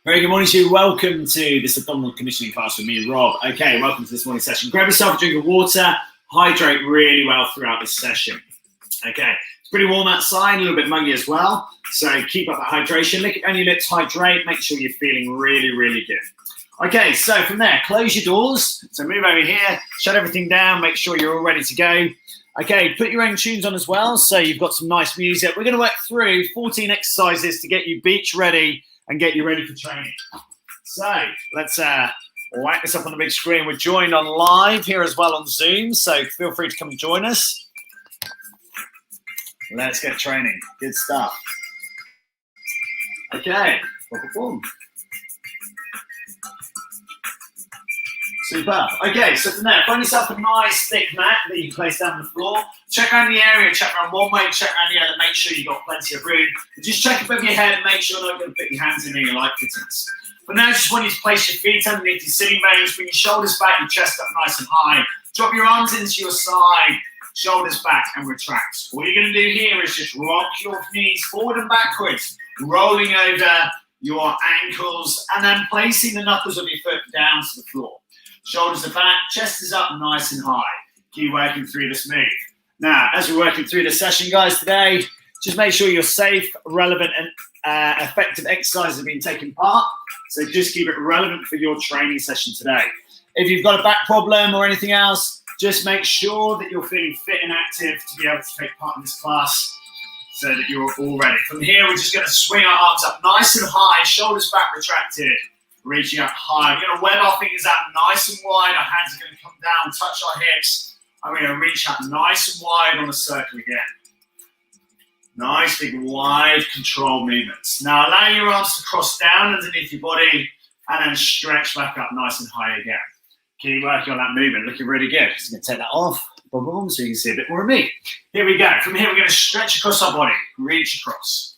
Very good morning to you. Welcome to this abdominal conditioning class with me, Rob. Okay, welcome to this morning session. Grab yourself a drink of water. Hydrate really well throughout this session. Okay, it's pretty warm outside, a little bit muggy as well. So keep up that hydration. Lick it down your lips, hydrate. Make sure you're feeling really, really good. Okay, so from there, close your doors. So move over here, shut everything down. Make sure you're all ready to go. Okay, put your own tunes on as well. So you've got some nice music. We're going to work through 14 exercises to get you beach ready and get you ready for training. So let's whack this up on the big screen. We're joined on live here as well on Zoom, so feel free to come and join us. Let's get training. Good stuff. Okay, boom. Super. Okay, so from there, find yourself a nice thick mat that you can place down on the floor. Check around the area, check around one way, check around the other, make sure you've got plenty of room. And just check above your head and make sure you're not going to put your hands in your light fittings. For now, I just want you to place your feet underneath your sitting bones, bring your shoulders back, your chest up nice and high. Drop your arms into your side, shoulders back and retract. All you're going to do here is just rock your knees forward and backwards, rolling over your ankles and then placing the knuckles of your foot down to the floor. Shoulders are back, chest is up nice and high. Keep working through this move. Now, as we're working through the session, guys, today, just make sure you're safe, relevant, and effective exercises have been taking part. So just keep it relevant for your training session today. If you've got a back problem or anything else, just make sure that you're feeling fit and active to be able to take part in this class so that you're all ready. From here, we're just going to swing our arms up nice and high, shoulders back retracted. Reaching up high. We're going to web our fingers out nice and wide. Our hands are going to come down, touch our hips. And we're going to reach out nice and wide on a circle again. Nice, big, wide, controlled movements. Now allow your arms to cross down underneath your body and then stretch back up nice and high again. Keep working on that movement. Looking really good. So I'm going to take that off. Boom, boom, so you can see a bit more of me. Here we go. From here, we're going to stretch across our body. Reach across.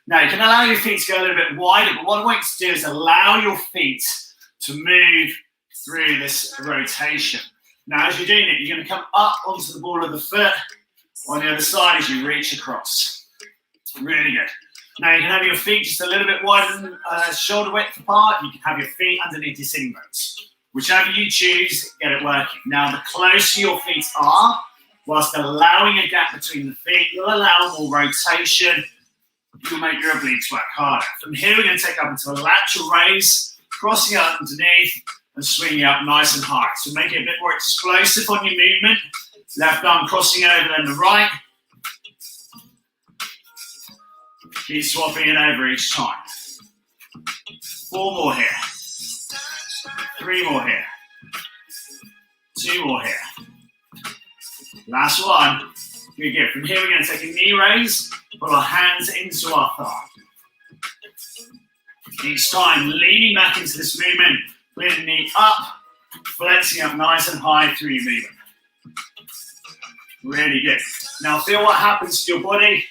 Now, you can allow your feet to go a little bit wider, but what I want you to do is allow your feet to move through this rotation. Now, as you're doing it, you're going to come up onto the ball of the foot on the other side as you reach across. Really good. Now, you can have your feet just a little bit wider than shoulder width apart. You can have your feet underneath your sitting bones. Whichever you choose, get it working. Now, the closer your feet are, whilst allowing a gap between the feet, you'll allow more rotation. You'll make your obliques work harder. From here, we're going to take up into a lateral raise, crossing up underneath and swinging up nice and high. So make it a bit more explosive on your movement. Left arm crossing over, then the right. Keep swapping it over each time. 4 more here. 3 more here. 2 more here. Last one. Good, good. From here, we're going to take a knee raise. Put our hands into our thigh. Each time, leaning back into this movement, putting the knee up, flexing up nice and high through your movement. Really good. Now feel what happens to your body.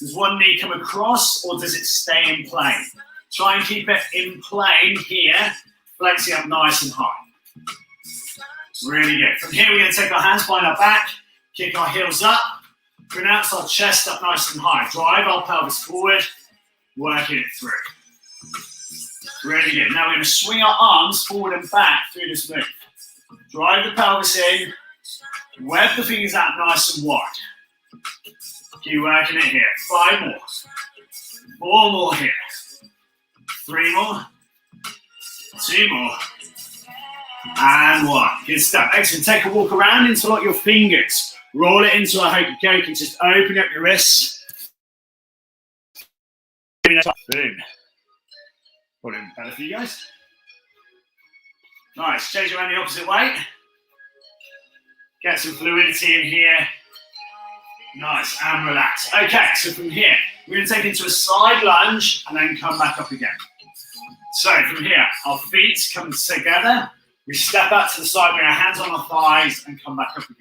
Does one knee come across or does it stay in plane? Try and keep it in plane here, flexing up nice and high. Really good. From here, we're going to take our hands behind our back, kick our heels up, pronounce our chest up nice and high. Drive our pelvis forward, working it through. Really good. Now we're going to swing our arms forward and back through this move. Drive the pelvis in, web the fingers out nice and wide. Keep working it here. 5 more. 4 more here. 3 more. 2 more. And 1. Good stuff. Excellent. Take a walk around, interlock your fingers. Roll it into a hokey cokey. Just open up your wrists. Boom. Put it better for you guys. Nice. Change it around the opposite way. Get some fluidity in here. Nice. And relax. Okay, so from here, we're going to take it into a side lunge and then come back up again. So from here, our feet come together. We step out to the side, bring our hands on our thighs and come back up again.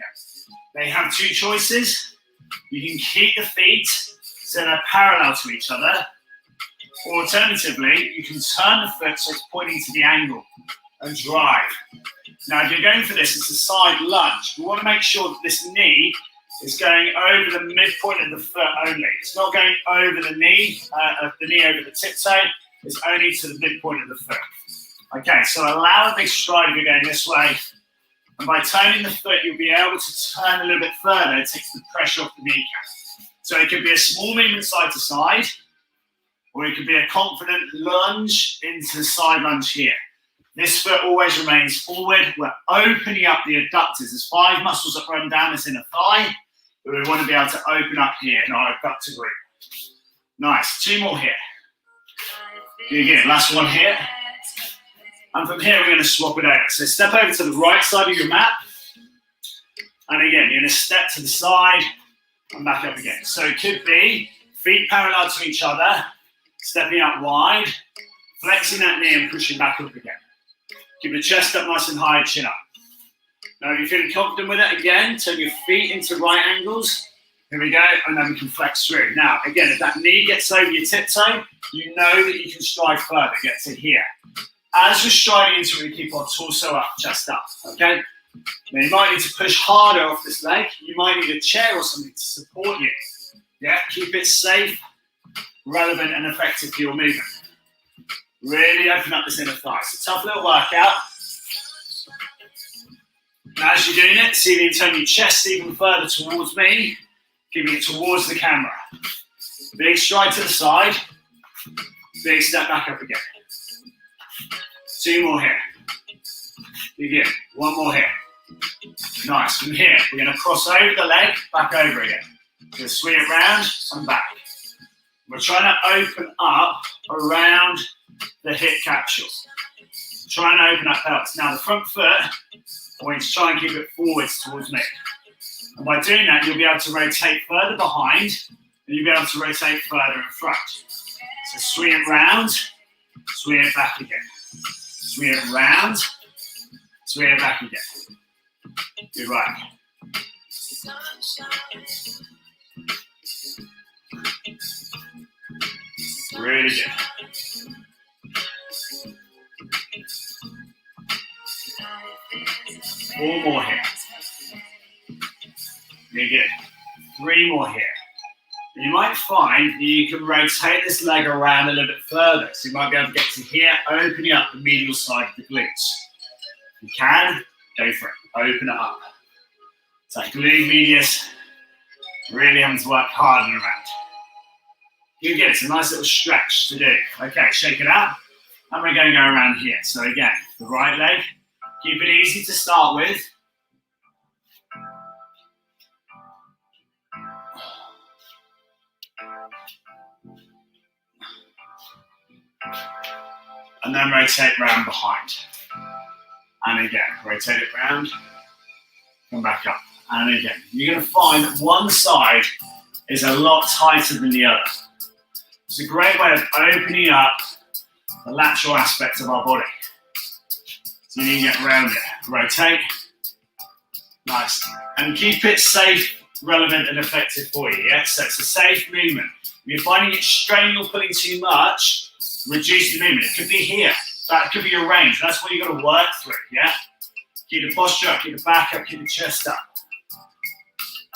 They have 2 choices. You can keep the feet so they're parallel to each other. Alternatively, you can turn the foot so it's pointing to the angle and drive. Now, if you're going for this, it's a side lunge. We want to make sure that this knee is going over the midpoint of the foot only. It's not going over the knee over the tip toe. is only to the midpoint of the foot. Okay, so allow a big stride if you're going this way. And by turning the foot, you'll be able to turn a little bit further. It takes the pressure off the kneecap. So it could be a small movement side to side, or it could be a confident lunge into the side lunge here. This foot always remains forward. We're opening up the adductors. There's 5 muscles that run down this inner thigh, but we want to be able to open up here in our adductor group. Nice. 2 more here. Again, last one here. And from here, we're going to swap it over. So step over to the right side of your mat. And again, you're going to step to the side and back up again. So it could be feet parallel to each other, stepping up wide, flexing that knee and pushing back up again. Keep the chest up nice and high, chin up. Now, if you're feeling confident with it, again, turn your feet into right angles. Here we go, and then we can flex through. Now, again, if that knee gets over your tiptoe, you know that you can stride further, get to here. As we're striding into it, we keep our torso up, chest up, okay? Now, you might need to push harder off this leg. You might need a chair or something to support you. Yeah, keep it safe, relevant, and effective for your movement. Really open up this inner thigh. It's a tough little workout. Now, as you're doing it, see if you can turn your chest even further towards me, keeping it towards the camera. Big stride to the side, big step back up again. 2 more here. Again, 1 more here. Nice. From here, we're going to cross over the leg, back over again. We'll swing it round and back. We're trying to open up around the hip capsule. Trying to open up pelvis. Now, the front foot, I want you to try and keep it forwards towards me. And by doing that, you'll be able to rotate further behind, and you'll be able to rotate further in front. So swing it round, swing it back again. Swing it round, swing it back again. Good work. Really good. Four more here. Really good. 3 more here. You might find that you can rotate this leg around a little bit further. So you might be able to get to here, opening up the medial side of the glutes. If you can, go for it. Open it up. It's like glute medius, really having to work hard and around. You get it. It's a nice little stretch to do. Okay, shake it out. And we're going to go around here. So again, the right leg. Keep it easy to start with. And then rotate round behind. And again, rotate it round. Come back up. And again, you're going to find that one side is a lot tighter than the other. It's a great way of opening up the lateral aspects of our body. So you can get around it. Rotate. Nice. And keep it safe, relevant, and effective for you. Yeah? So it's a safe movement. If you're finding it straining or pulling too much, reduce the movement. It could be here. That could be your range. That's what you've got to work through. Yeah? Keep the posture up, keep the back up, keep the chest up.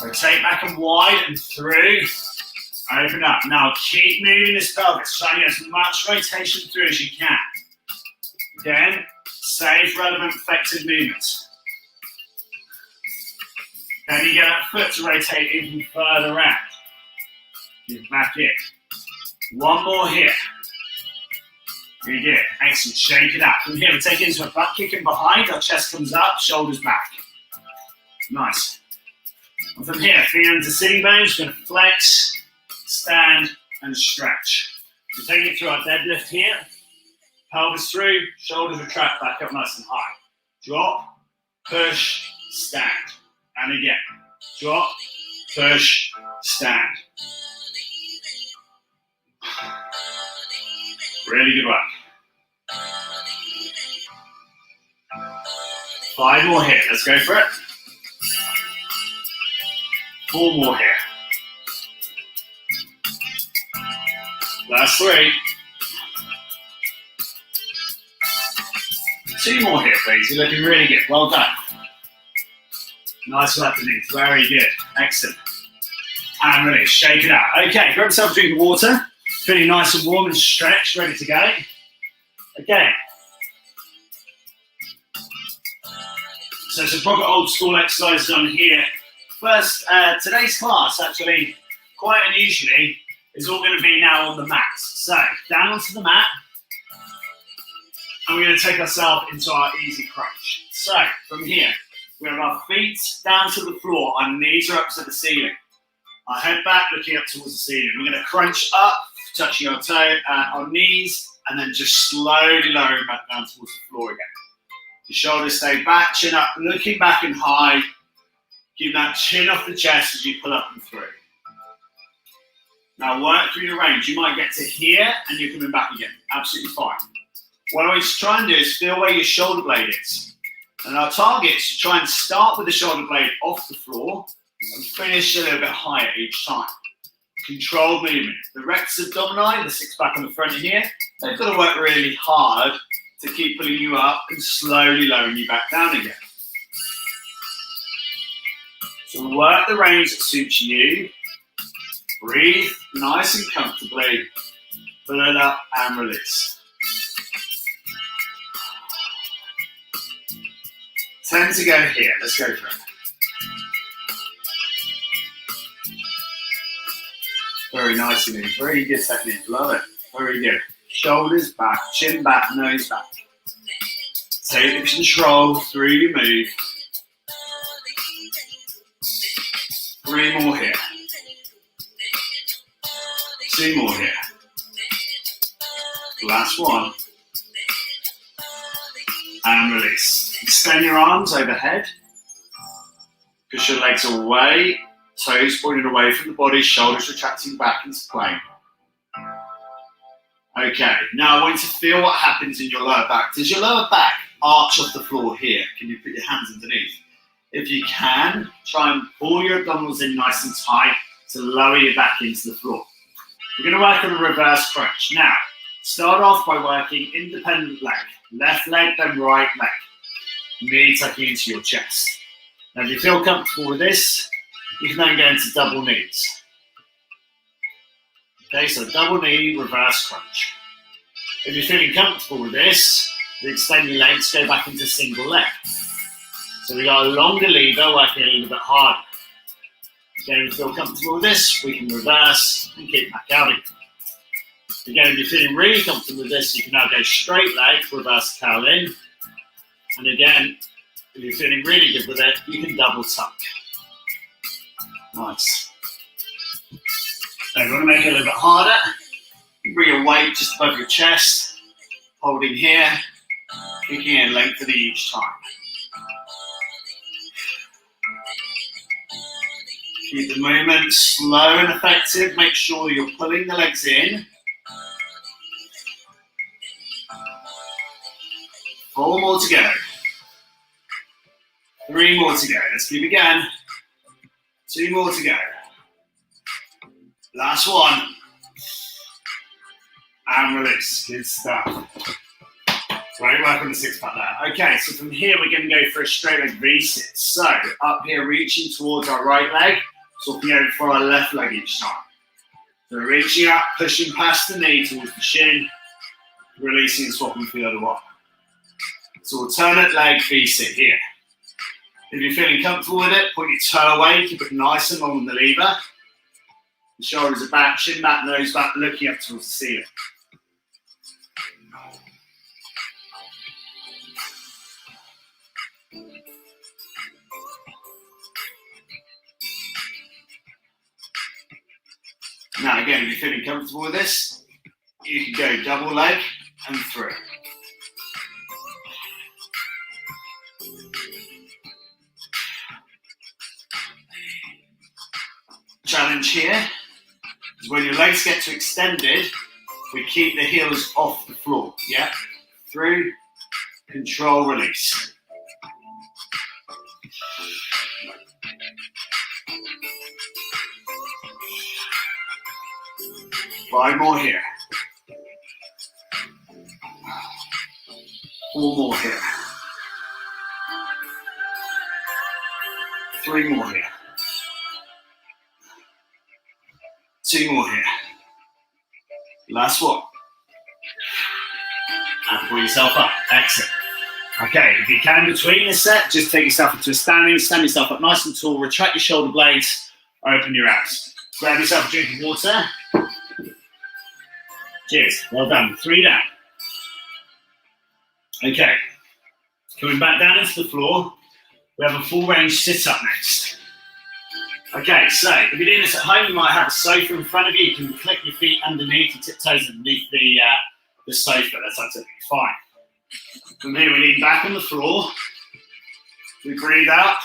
Rotate back and wide and through. Open up. Now keep moving this pelvis. Try and get as much rotation through as you can. Again, safe, relevant, effective movements. Then you get that foot to rotate even further out. Keep back in. 1 more here. Really good. Excellent. Shake it out. From here, we take it into a butt kick in behind. Our chest comes up, shoulders back. Nice. And from here, feet into sitting bones. We're going to flex, stand, and stretch. So take it through our deadlift here. Pelvis through, shoulders retract back up nice and high. Drop, push, stand. And again. Drop, push, stand. Really good work. 5 more here. Let's go for it. 4 more here. Last 3. 2 more here, please. You're looking really good. Well done. Nice work beneath. Very good. Excellent. And release. Shake it out. Okay, grab yourself a drink of water. Feeling nice and warm and stretched, ready to go. Again. So some proper old school exercises on here. First, today's class actually, quite unusually, is all going to be now on the mat. So, down onto the mat, and we're going to take ourselves into our easy crunch. So, from here, we have our feet down to the floor, our knees are up to the ceiling. Our head back, looking up towards the ceiling. We're going to crunch up, touching our our knees, and then just slowly lowering back down towards the floor again. The shoulders stay back, chin up, looking back and high. Keep that chin off the chest as you pull up and through. Now work through your range. You might get to here and you're coming back again. Absolutely fine. What I want you to try and do is feel where your shoulder blade is. And our target is to try and start with the shoulder blade off the floor and finish a little bit higher each time. Controlled movement. The rectus abdominal, the six pack on the front here, they've got to work really hard to keep pulling you up and slowly lowering you back down again. So work the range that suits you. Breathe nice and comfortably. Pull it up and release. 10 to go here. Let's go for it. Very nice again. Very good technique. Love it. Very good. Shoulders back, chin back, nose back. Take the control through your move. 3 more here. 2 more here. Last one. And release. Extend your arms overhead. Push your legs away. Toes pointed away from the body. Shoulders retracting back into plane. Okay, now I want you to feel what happens in your lower back. Does your lower back arch off the floor here? Can you put your hands underneath? If you can, try and pull your abdominals in nice and tight to lower your back into the floor. We're going to work on a reverse crunch. Now, start off by working independent leg. Left leg, then right leg. Knee tucking into your chest. Now, if you feel comfortable with this, you can then go into double knees. Okay, so double knee, reverse crunch. If you're feeling comfortable with this, you extend your legs, go back into single leg. So we got a longer lever, working a little bit harder. Again, if you feel comfortable with this, we can reverse and kick back out again. Again, if you're feeling really comfortable with this, you can now go straight leg, reverse curl in. And again, if you're feeling really good with it, you can double tuck. Nice. So we're going to make it a little bit harder. You bring your weight just above your chest, holding here, kicking and lengthening each time. Keep the movement slow and effective. Make sure you're pulling the legs in. 4 more to go. 3 more to go. Let's keep again. 2 more to go. Last one. And release. Good stuff. Great work on the 6-pack there. Okay, so from here we're going to go for a straight leg V-sit. So up here, reaching towards our right leg, swapping over for our left leg each time. So reaching up, pushing past the knee towards the shin, releasing and swapping for the other one. So alternate leg V-sit here. If you're feeling comfortable with it, point your toe away, keep it nice and long on the lever. The shoulders are back, chin back, nose back, looking up towards the ceiling. Now again, if you're feeling comfortable with this, you can go double leg and through. Challenge here is when your legs get too extended, we keep the heels off the floor. Yeah? Through, control, release. Five more here. 4 more here. 3 more here. 2 more here. Last one. And pull yourself up. Excellent. Okay, if you can between the set, just take yourself into a standing, stand yourself up nice and tall, retract your shoulder blades, open your abs. Grab yourself a drink of water. Cheers. Well done. 3 down. Okay. Coming back down into the floor, we have a full range sit up next. Okay, so if you're doing this at home, you might have a sofa in front of you. You can click your feet underneath, your tiptoes underneath the sofa. That's absolutely fine. From here, we lean back on the floor. We breathe out.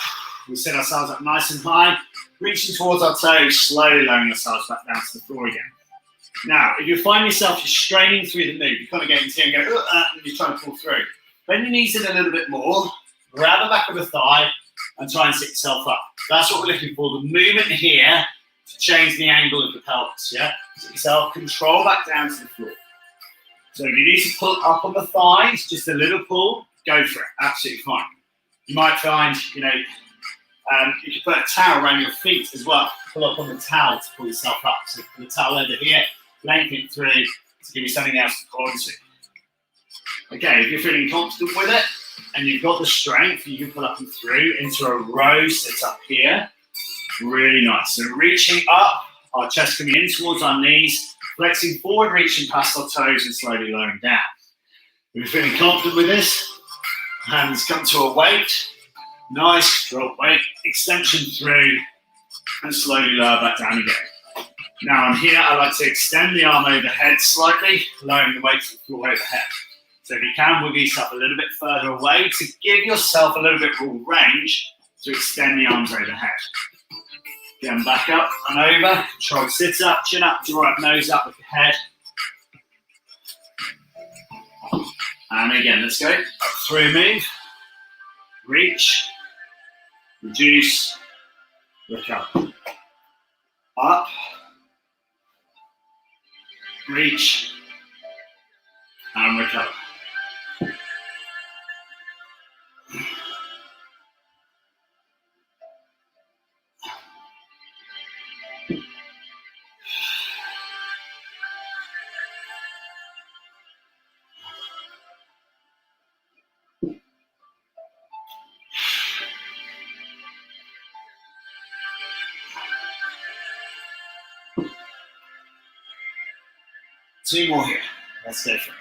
We set ourselves up nice and high, reaching towards our toes, slowly lowering ourselves back down to the floor again. Now, if you find yourself just straining through the move, you kind of get into here and go, and you're trying to pull through. Bend your knees in a little bit more, grab the back of the thigh, and try and sit yourself up. That's what we're looking for, the movement here to change the angle of the pelvis, yeah? Sit yourself, control back down to the floor. So if you need to pull up on the thighs, just a little pull, go for it, absolutely fine. You might find, you can put a towel around your feet as well. Pull up on the towel to pull yourself up. So put the towel over here, lengthen it through to give you something else to pull onto. Okay, if you're feeling confident with it and you've got the strength, you can pull up and through into a row sit up here. Really nice. So reaching up, our chest coming in towards our knees, flexing forward, reaching past our toes and slowly lowering down. If you're feeling confident with this, hands come to a weight. Nice, drop weight, extension through, and slowly lower back down again. Now on here, I like to extend the arm overhead slightly, lowering the weight to the floor overhead. So if you can, wiggle yourself a little bit further away to give yourself a little bit more range to extend the arms overhead. Again, back up and over, control sit up, chin up, draw up, nose up with your head. And again, let's go. Up through move, reach, reduce, recover. Up, reach, and recover. Two more here. Let's go for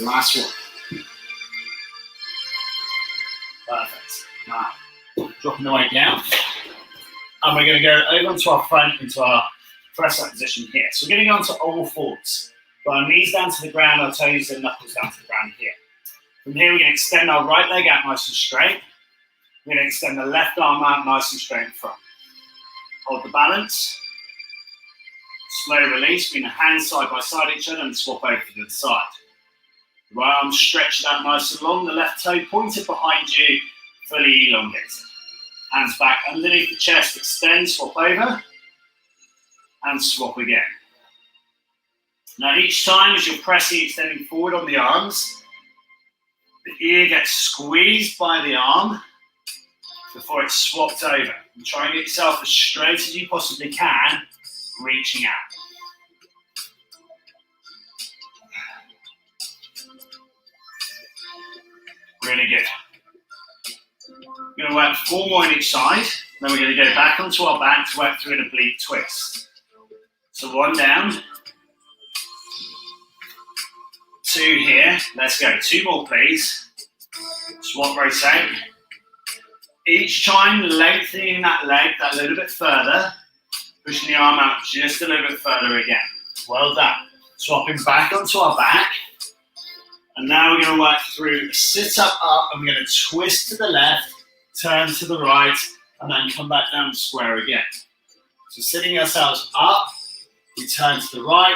it. Last one. Perfect. Now, dropping the weight down. And we're going to go over onto our front, into our press up position here. So we're going to go onto all fours. Got our knees down to the ground, our toes and knuckles down to the ground here. From here, we're going to extend our right leg out nice and straight. We're going to extend the left arm out nice and straight in front. Hold the balance. Slow release, bring the hands side by side each other and swap over to the side. The right arm stretched out nice and long, the left toe pointed behind you, fully elongated. Hands back underneath the chest, extend, swap over, and swap again. Now each time as you're pressing, extending forward on the arms, the ear gets squeezed by the arm before it's swapped over. And try and get yourself as straight as you possibly can, reaching out. Really good. We're going to work 4 more on each side. Then we're going to go back onto our back to work through an oblique twist. So 1 down. 2 here. Let's go. 2 more, please. Swap, rotate. Each time lengthening that leg that little bit further. Pushing the arm out just a little bit further again. Well done. Swapping back onto our back. And now we're going to work through sit up, and we're going to twist to the left, turn to the right, and then come back down to square again. So sitting ourselves up, we turn to the right,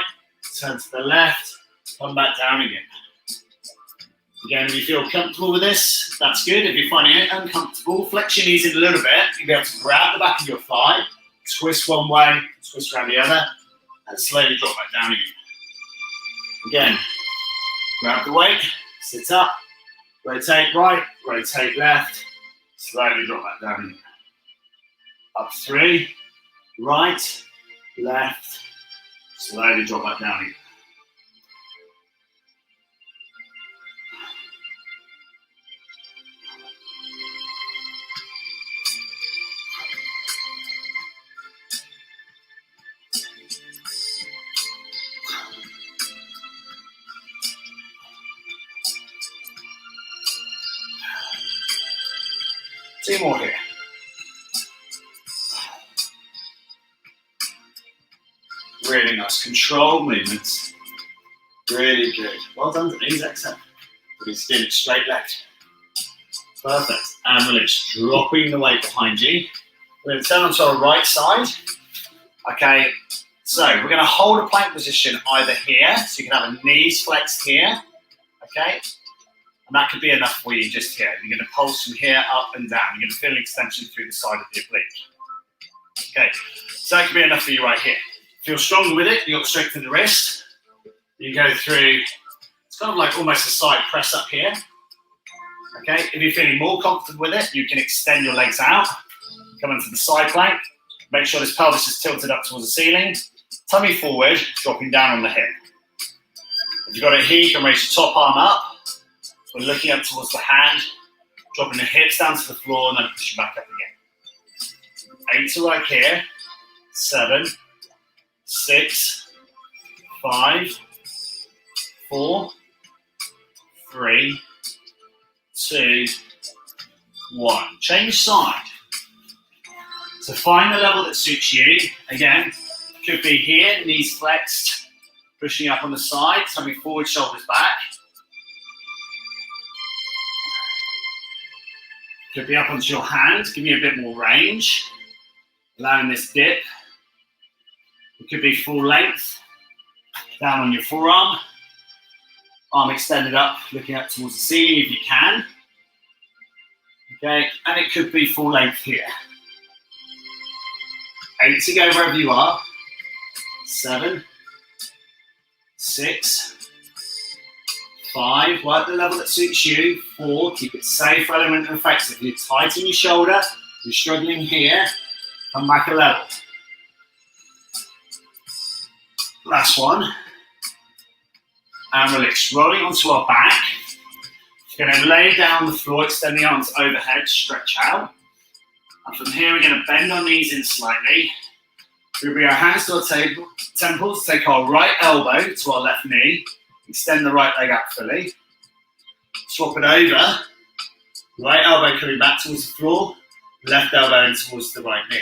turn to the left, come back down again. Again, if you feel comfortable with this, that's good. If you're finding it uncomfortable, flex your knees in a little bit. You'll be able to grab the back of your thigh, twist one way, twist around the other, and slowly drop back down again. Again, grab the weight, sit up, rotate right, rotate left, slowly drop back down again. Up 3, right, left, Slowly drop that down again. Two more here. Really nice. Controlled movements. Really good. Well done to these, excellent. Release in straight legged. Perfect. And release. Dropping the weight behind you. We're going to turn onto our right side. Okay. So we're going to hold a plank position either here. So you can have a knees flexed here. Okay. And that could be enough for you just here. You're going to pulse from here up and down. You're going to feel an extension through the side of the oblique. Okay, so that could be enough for you right here. If you're stronger with it, you've got to strengthen the wrist. You go through, it's kind of like almost a side press up here. Okay, if you're feeling more comfortable with it, you can extend your legs out. Come into the side plank. Make sure this pelvis is tilted up towards the ceiling. Tummy forward, dropping down on the hip. If you've got it here, you can raise your top arm up. We're looking up towards the hand, dropping the hips down to the floor and then pushing back up again. 8 to work here. 7, 6, 5, 4, 3, 2, 1. Change side. So find the level that suits you. Again, could be here, knees flexed, pushing up on the side, tummy forward, shoulders back. Could be up onto your hand, give you a bit more range, allowing this dip. It could be full length, down on your forearm, arm extended up, looking up towards the ceiling if you can. Okay, and it could be full length here. 8 to go wherever you are. 7, 6, 5, work the level that suits you. 4, keep it safe, relevant and effective. You're tight in your shoulder, you're struggling here, come back a level. Last one. And release. Rolling onto our back. You're going to lay down on the floor, extend the arms overhead, stretch out. And from here, we're going to bend our knees in slightly. We'll bring our hands to our temples, take our right elbow to our left knee. Extend the right leg out fully. Swap it over. Right elbow coming back towards the floor. Left elbow in towards the right knee.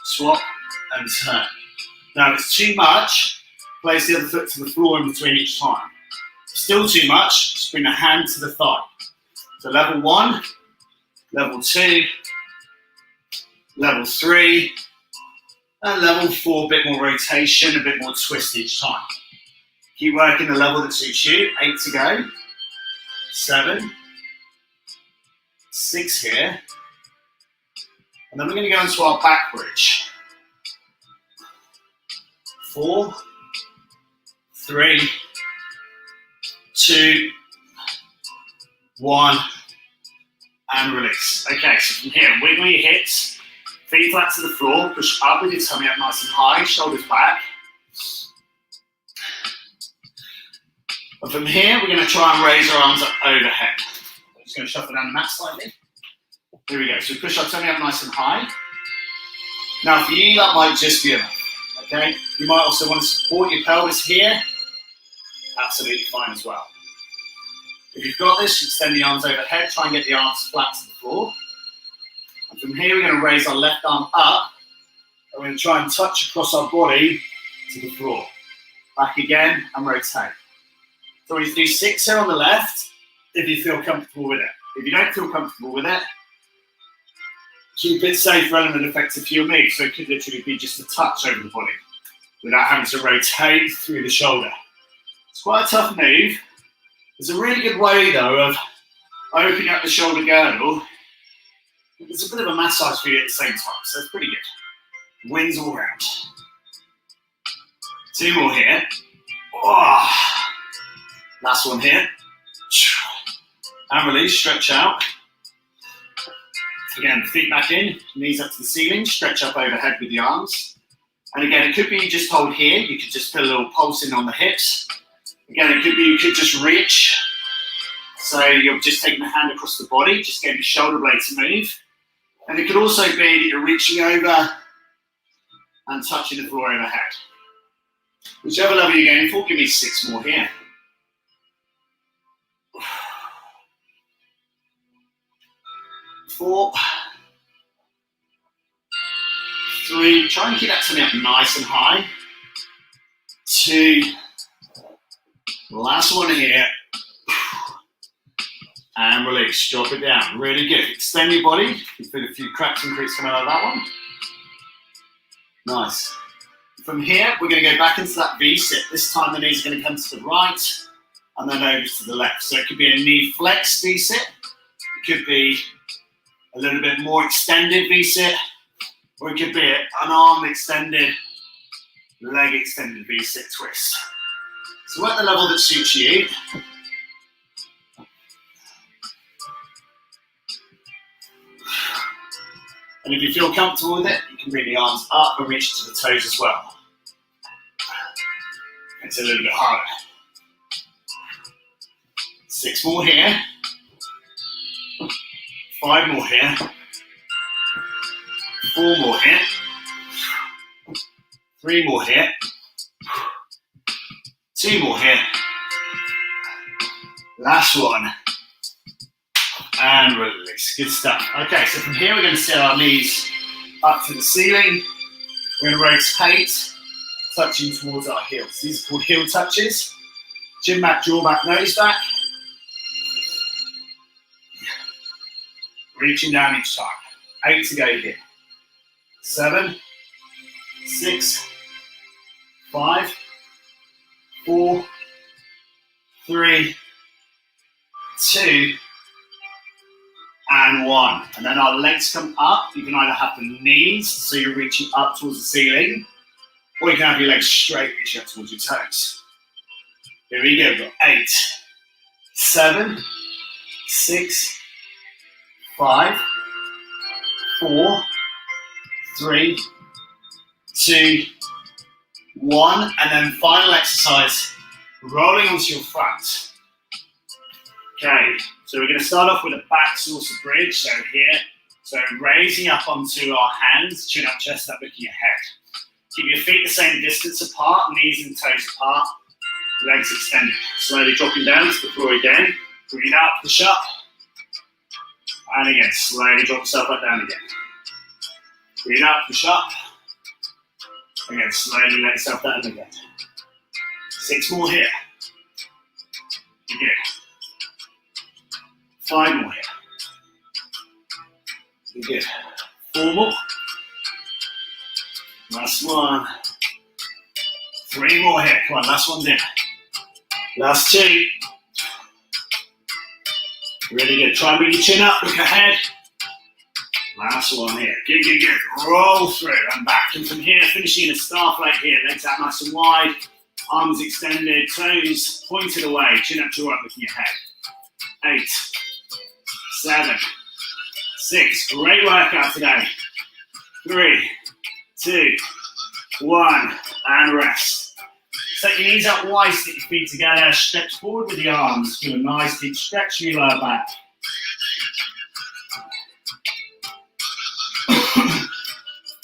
Swap and turn. Now, if it's too much, place the other foot to the floor in between each time. Still too much, just bring the hand to the thigh. So level 1, level 2, level 3, and level 4, a bit more rotation, a bit more twist each time. Keep working the level that suits you. 8 to go. 7, 6 here. And then we're going to go into our back bridge. 4, 3, 2, 1, and release. Okay, so from here, wiggle your hips, feet flat to the floor, push up with your tummy up nice and high, shoulders back. And from here, we're going to try and raise our arms up overhead. I'm just going to shuffle down the mat slightly. Here we go. So push our tummy up nice and high. Now for you, that might just be enough. Okay? You might also want to support your pelvis here. Absolutely fine as well. If you've got this, extend the arms overhead. Try and get the arms flat to the floor. And from here, we're going to raise our left arm up. And we're going to try and touch across our body to the floor. Back again and rotate. So we do 6 here on the left, if you feel comfortable with it. If you don't feel comfortable with it, keep it safe, relevant, effective for your move. So it could literally be just a touch over the body without having to rotate through the shoulder. It's quite a tough move. There's a really good way, though, of opening up the shoulder girdle. It's a bit of a massage for you at the same time, so it's pretty good. Wings all round. 2 more here. Oh. Last one here. And release, stretch out. Again, feet back in, knees up to the ceiling, stretch up overhead with the arms. And again, it could be you just hold here. You could just put a little pulse in on the hips. Again, it could be you could just reach. So you're just taking the hand across the body, just getting the shoulder blade to move. And it could also be that you're reaching over and touching the floor overhead. Whichever level you're going for, give me 6 more here. 4, 3, try and keep that tummy up nice and high. 2, last one here. And release, drop it down, really good. Extend your body, you feel a few cracks and creaks coming out of that one. Nice. From here, we're going to go back into that V-sit. This time the knees are going to come to the right and then over to the left. So it could be a knee flex V-sit. It could be a little bit more extended V-sit. Or it could be an arm extended, leg extended V-sit twist. So at the level that suits you. And if you feel comfortable with it, you can bring the arms up and reach to the toes as well. It's a little bit harder. 6 more here. 5 more here. 4 more here. 3 more here. 2 more here. Last one. And release. Good stuff. Okay, so from here we're going to set our knees up to the ceiling. We're going to rotate, touching towards our heels. These are called heel touches. Chin back, jaw back, nose back. Reaching down each time. 8 to go here. 7, 6, 5, 4, 3, 2, and 1. And then our legs come up. You can either have the knees, so you're reaching up towards the ceiling, or you can have your legs straight, reaching up towards your toes. Here we go. We've got 8, 7, 6, 5, 4, 3, 2, 1. And then final exercise, rolling onto your front. Okay, so we're going to start off with a back saucer bridge, so here. So raising up onto our hands, chin up, chest up, looking ahead. Keep your feet the same distance apart, knees and toes apart, legs extended. Slowly dropping down to the floor again. Breathe out, push up. And again, slowly drop yourself back down again. Breathe out, push up. Again, slowly let yourself down again. 6 more here. Good. 5 more here. You're good. 4 more. Last one. 3 more here. Come on, last one's in. Last 2. Really good. Try and bring your chin up, look ahead. Last one here. Good, good, good. Roll through and back. And from here, finishing in a star flight here. Legs out nice and wide. Arms extended. Toes pointed away. Chin up, jaw up, looking ahead. 8. 7, 6, great workout today. 3, 2, 1, and rest. Take your knees up wide, stick your feet together, stretch forward with the arms. Do a nice deep stretch to your lower back.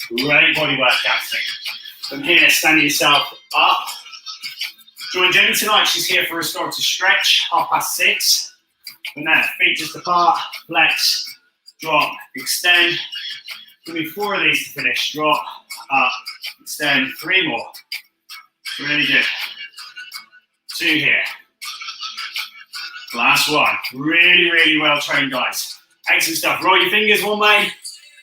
Great body workout thing. From here, stand yourself up. Join Jenny tonight, she's here for a restorative stretch, 6:30. From there, feet just apart, flex, drop, extend. Give me 4 of these to finish. Drop, up, extend, 3 more. Really good. 2 here. Last one. Really, really well trained, guys. Excellent stuff. Roll your fingers one way,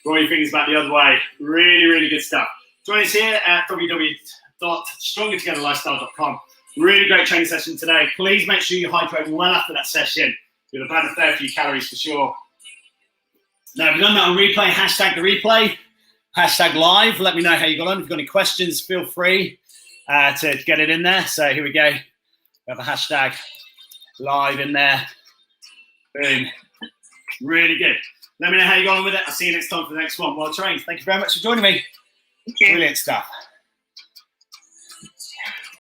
roll your fingers back the other way. Really, really good stuff. Join us here at www.strongertogetherlifestyle.com. Really great training session today. Please make sure you hydrate well after that session. You'll have had a fair few calories for sure. Now, if you've done that on replay, hashtag the replay, hashtag live. Let me know how you got on. If you've got any questions, feel free to get it in there. So here we go. We have a hashtag live in there. Boom. Really good. Let me know how you got on with it. I'll see you next time for the next one. Well trained. Thank you very much for joining me. Brilliant stuff.